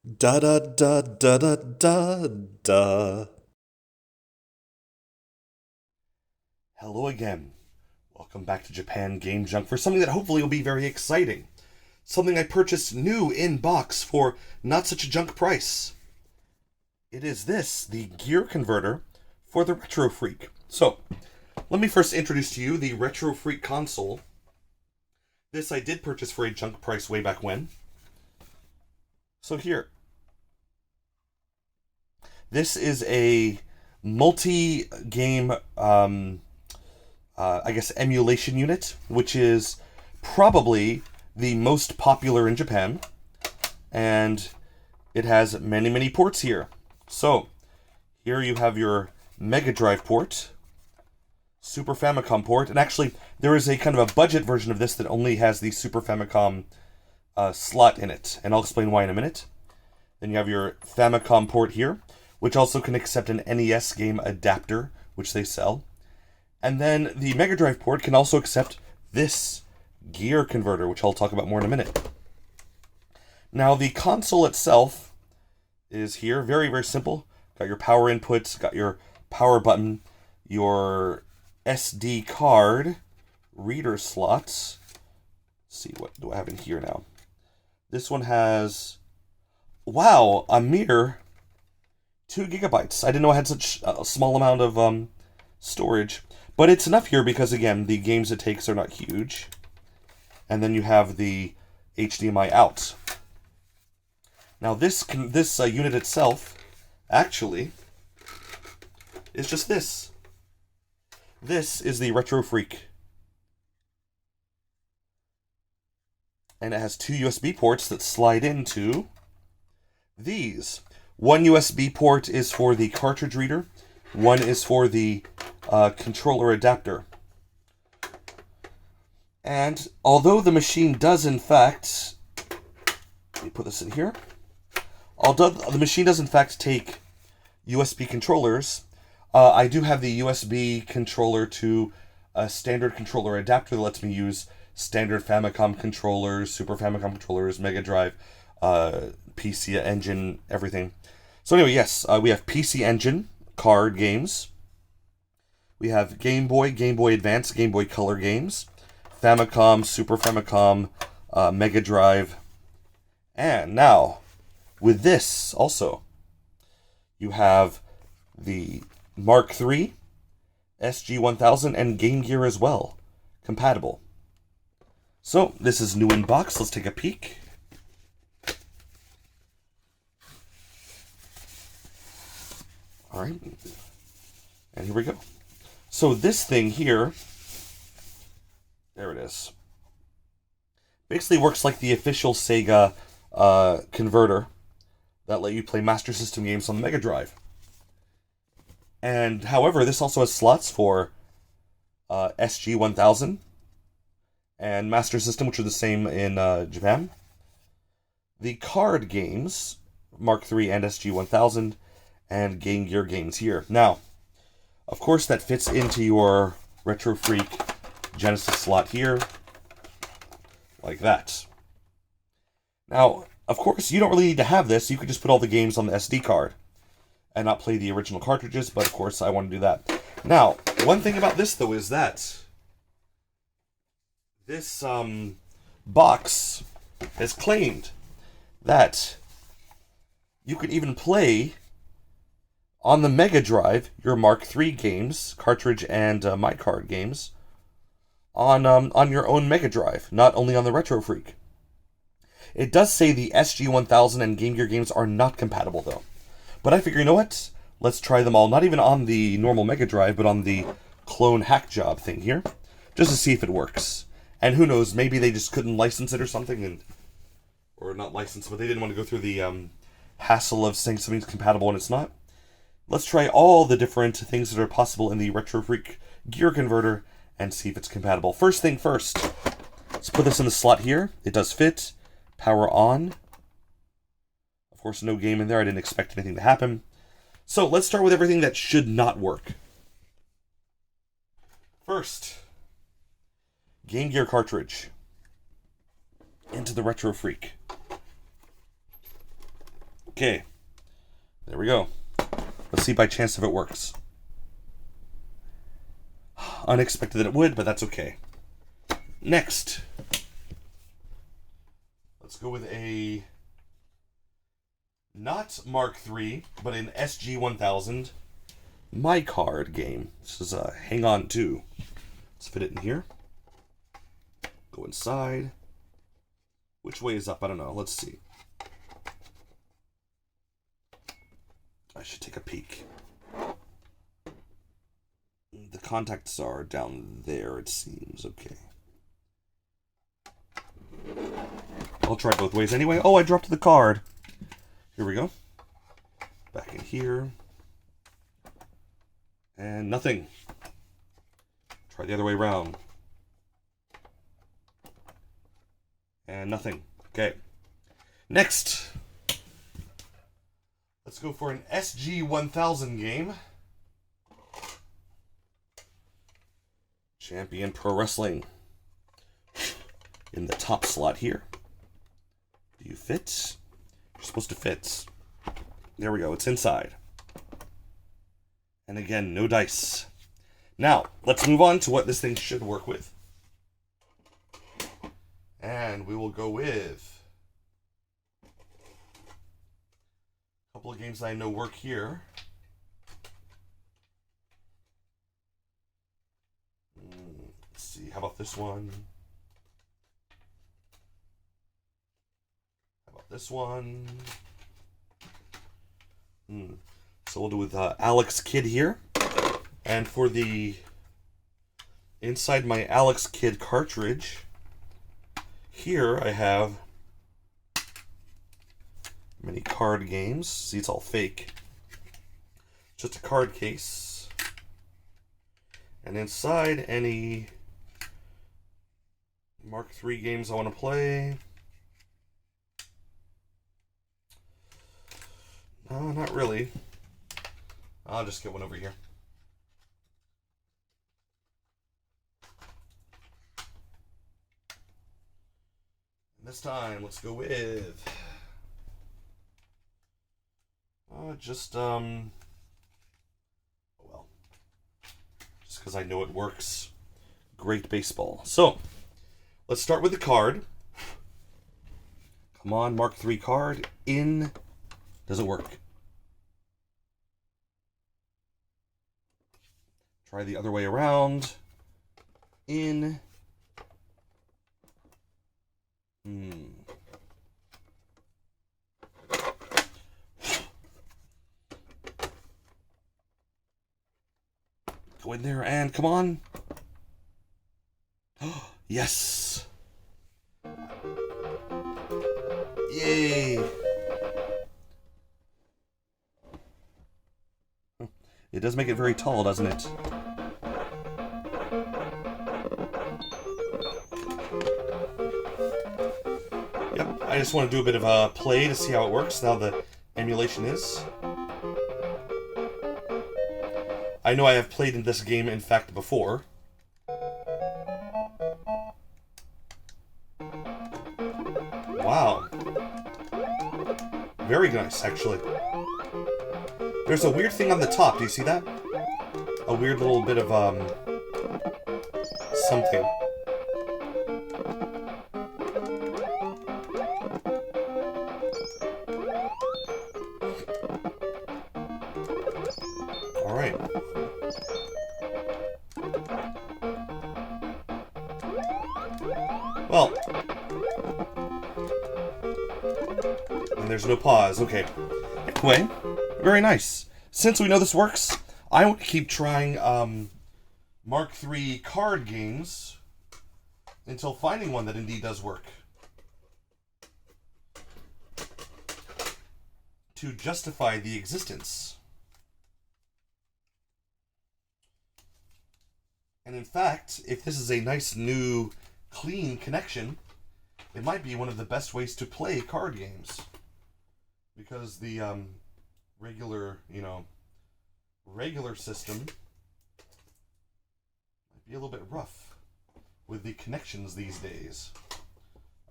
Da da da da da da da. Hello again. Welcome back to Japan Game Junk for something that hopefully will be very exciting. Something I purchased new in box for not such a junk price. It is this, the gear converter for the Retro Freak. So, let me first introduce to you the Retro Freak console. This I did purchase for a junk price way back when. So here. This is a multi-game, I guess, emulation unit, which is probably the most popular in Japan. And it has many, many ports here. So, here you have your Mega Drive port, Super Famicom port, and actually, there is a kind of a budget version of this that only has the Super Famicom slot in it, and I'll explain why in a minute. Then you have your Famicom port here, which also can accept an NES game adapter, which they sell. And then the Mega Drive port can also accept this gear converter, which I'll talk about more in a minute. Now, the console itself is here. Very, very simple. Got your power inputs, got your power button, your SD card, reader slots. Let's see, what do I have in here now? This one has, wow, a mere 2 gigabytes. I didn't know I had such a small amount of storage. But it's enough here because, again, the games it takes are not huge. And then you have the HDMI out. Now, this unit itself, actually, is just this. This is the Retro Freak. And it has 2 USB ports that slide into these. One USB port is for the cartridge reader. One is for the controller adapter. And although the machine does in fact, let me put this in here. Although the machine does in fact take USB controllers, I do have the USB controller to a standard controller adapter that lets me use standard Famicom controllers, Super Famicom controllers, Mega Drive, PC Engine, everything. So anyway, yes, we have PC Engine, card games. We have Game Boy, Game Boy Advance, Game Boy Color games, Famicom, Super Famicom, Mega Drive. And now, with this also, you have the Mark III, SG-1000, and Game Gear as well, compatible. So, this is new in box. Let's take a peek. Alright, and here we go. So this thing here, there it is, basically works like the official Sega converter that let you play Master System games on the Mega Drive. And however, this also has slots for SG-1000 and Master System, which are the same in Japan. The card games, Mark III and SG-1000, and Game Gear games here. Now, of course, that fits into your Retro Freak Genesis slot here, like that. Now, of course, you don't really need to have this. You could just put all the games on the SD card and not play the original cartridges, but of course, I want to do that. Now, one thing about this, though, is that this box has claimed that you can even play on the Mega Drive your Mark III games, cartridge and my card games, on your own Mega Drive, not only on the Retro Freak. It does say the SG-1000 and Game Gear games are not compatible, though. But I figure, you know what? Let's try them all, not even on the normal Mega Drive, but on the clone hack job thing here, just to see if it works. And who knows, maybe they just couldn't license it or something, or not license, but they didn't want to go through the hassle of saying something's compatible and it's not. Let's try all the different things that are possible in the Retro Freak gear converter and see if it's compatible. First thing first, let's put this in the slot here. It does fit. Power on. Of course, no game in there. I didn't expect anything to happen. So let's start with everything that should not work. First, Game Gear cartridge into the Retro Freak. Okay, there we go. Let's see by chance if it works. Unexpected that it would, but that's okay. Next, let's go with a not Mark III, but an SG-1000 My Card game. This is a Hang On 2. Let's fit it in here. Go inside. Which way is up? I don't know. Let's see. I should take a peek. The contacts are down there, it seems. Okay. I'll try both ways anyway. Oh, I dropped the card. Here we go. Back in here. And nothing. Try the other way around. And nothing. Okay. Next. Let's go for an SG-1000 game. Champion Pro Wrestling. In the top slot here. Do you fit? You're supposed to fit. There we go. It's inside. And again, no dice. Now, let's move on to what this thing should work with. And we will go with a couple of games that I know work here. Let's see, how about this one? How about this one? So we'll do with Alex Kidd here. And for the inside my Alex Kidd cartridge, here I have many card games. See, it's all fake. Just a card case. And inside, any Mark III games I want to play. No, not really. I'll just get one over here. This time, let's go with well, just because I know it works. Great baseball. So, let's start with the card. Come on, Mark III card. In. Does it work? Try the other way around. In. Go in there and come on. Yes. Yay. It does make it very tall, doesn't it? Yep, I just want to do a bit of a play to see how it works now the emulation is. I know I have played in this game, in fact, before. Wow. Very nice, actually. There's a weird thing on the top. Do you see that? A weird little bit of, something. Alright. Well. And there's no pause. Okay. Anyway, very nice. Since we know this works, I want to keep trying Mark III card games until finding one that indeed does work. To justify the existence. And in fact, if this is a nice new clean connection, it might be one of the best ways to play card games. Because the regular system might be a little bit rough with the connections these days.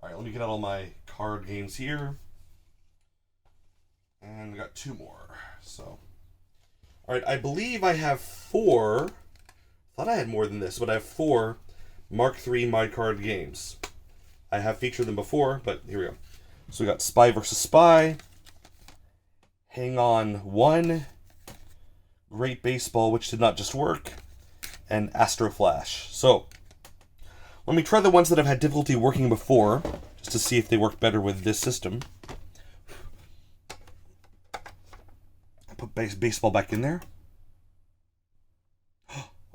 Alright, let me get out all my card games here. And we got 2 more. So, all right, I believe I have 4. Thought I had more than this, but I have 4 Mark III mod card games. I have featured them before, but here we go. So we got Spy vs. Spy, Hang On 1, Great Baseball, which did not just work, and Astro Flash. So, let me try the ones that I've had difficulty working before, just to see if they work better with this system. I put baseball back in there.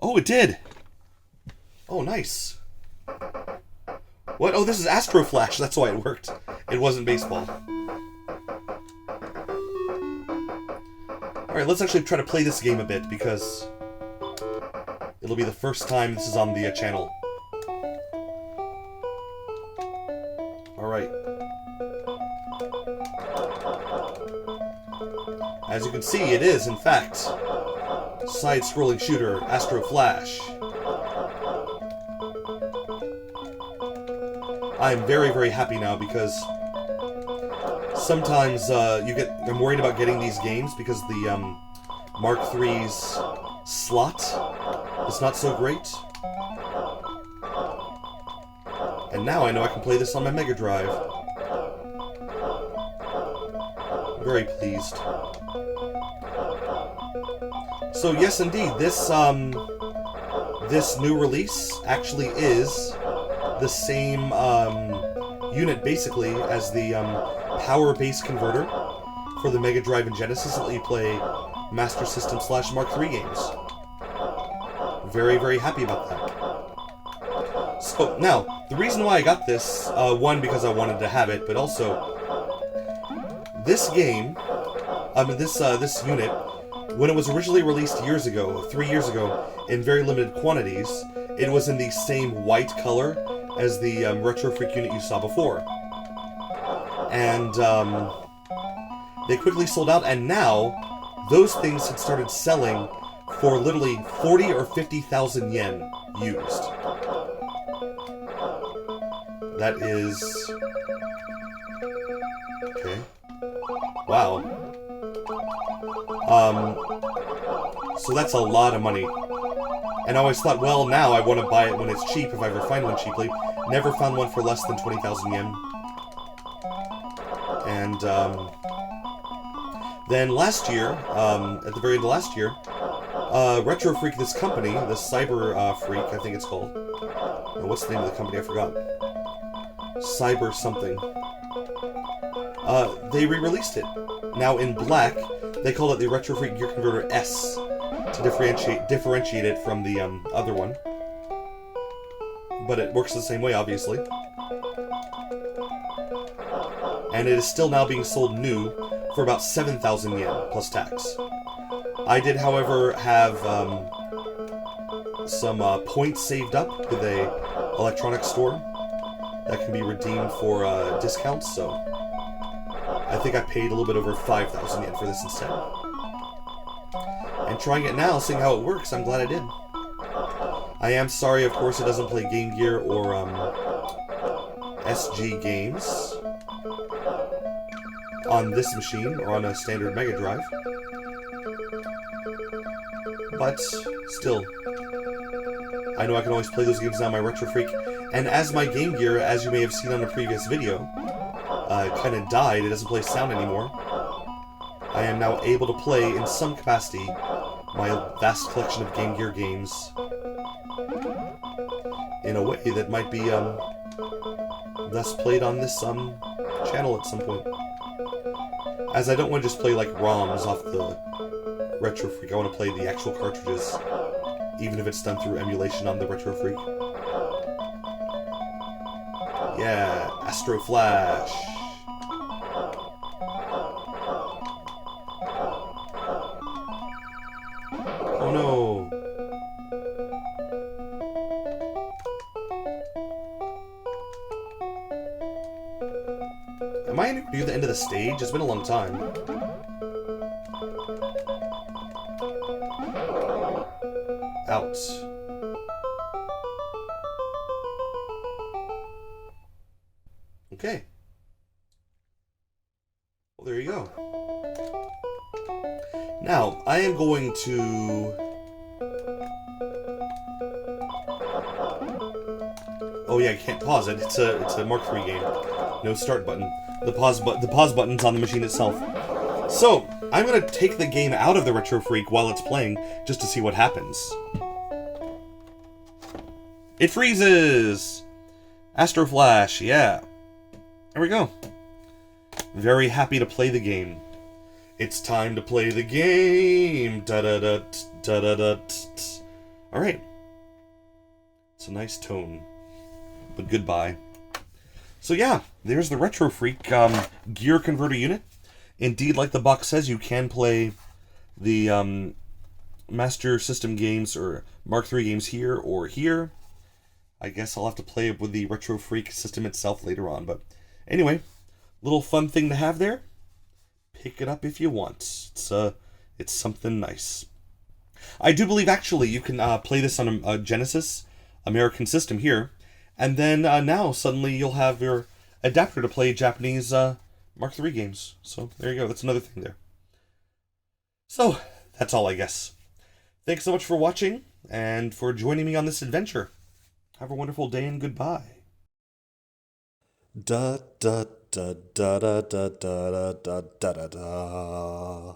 Oh, it did! Oh, nice. What? Oh, this is Astro Flash. That's why it worked. It wasn't baseball. Alright, let's actually try to play this game a bit, because it'll be the first time this is on the channel. Alright. As you can see, it is, in fact, side-scrolling shooter Astro Flash. I am very, very happy now, because sometimes I'm worried about getting these games because the Mark III's slot is not so great. And now I know I can play this on my Mega Drive. Very pleased. So yes, indeed, this new release actually is the same unit, basically, as the power base converter for the Mega Drive and Genesis that let you play Master System / Mark III games. Very, very happy about that. So, now, the reason why I got this, one, because I wanted to have it, but also, this game, this unit, when it was originally released years ago, 3 years ago, in very limited quantities, it was in the same white color as the Retro Freak unit you saw before. And they quickly sold out, and now those things had started selling for literally 40 or 50,000 yen used. That is... okay. Wow. So that's a lot of money. And I always thought, well, now I want to buy it when it's cheap, if I ever find one cheaply. Never found one for less than 20,000 yen. And, then last year, at the very end of last year, Retro Freak, this company, the Cyber Freak, I think it's called. Now, what's the name of the company? I forgot. Cyber something. They re-released it. Now in black, they call it the Retro Freak Gear Converter S to differentiate it from the other one. But it works the same way, obviously. And it is still now being sold new for about 7,000 yen plus tax. I did, however, have some points saved up with a electronics store that can be redeemed for discounts, so I think I paid a little bit over 5,000 yen for this instead. And trying it now, seeing how it works, I'm glad I did. I am sorry, of course, it doesn't play Game Gear or SG games on this machine or on a standard Mega Drive. But still, I know I can always play those games now on my Retro Freak. And as my Game Gear, as you may have seen on a previous video, kind of died, it doesn't play sound anymore, I am now able to play, in some capacity, my vast collection of Game Gear games in a way that might be thus played on this channel at some point. As I don't want to just play like ROMs off the Retro Freak, I want to play the actual cartridges, even if it's done through emulation on the Retro Freak. Yeah, Astro Flash. Oh no. Am I near the end of the stage? It's been a long time. Out. Okay. Well, there you go. Now, I am going to... Oh yeah, I can't pause it. It's a Mark III game. No start button. The pause button's on the machine itself. So, I'm gonna take the game out of the Retro Freak while it's playing, just to see what happens. It freezes! Astro Flash, yeah. There we go. Very happy to play the game. It's time to play the game! Da-da-da, da-da-da. Alright. It's a nice tone. But goodbye. So yeah, there's the Retro Freak gear converter unit. Indeed, like the box says, you can play the Master System games or Mark III games here or here. I guess I'll have to play it with the Retro Freak system itself later on. But anyway, little fun thing to have there. Pick it up if you want. It's something nice. I do believe actually you can play this on a Genesis American system here. And then now suddenly you'll have your adapter to play Japanese Mark III games. So there you go. That's another thing there. So that's all, I guess. Thanks so much for watching and for joining me on this adventure. Have a wonderful day and goodbye. Da da da da da da da da da da da.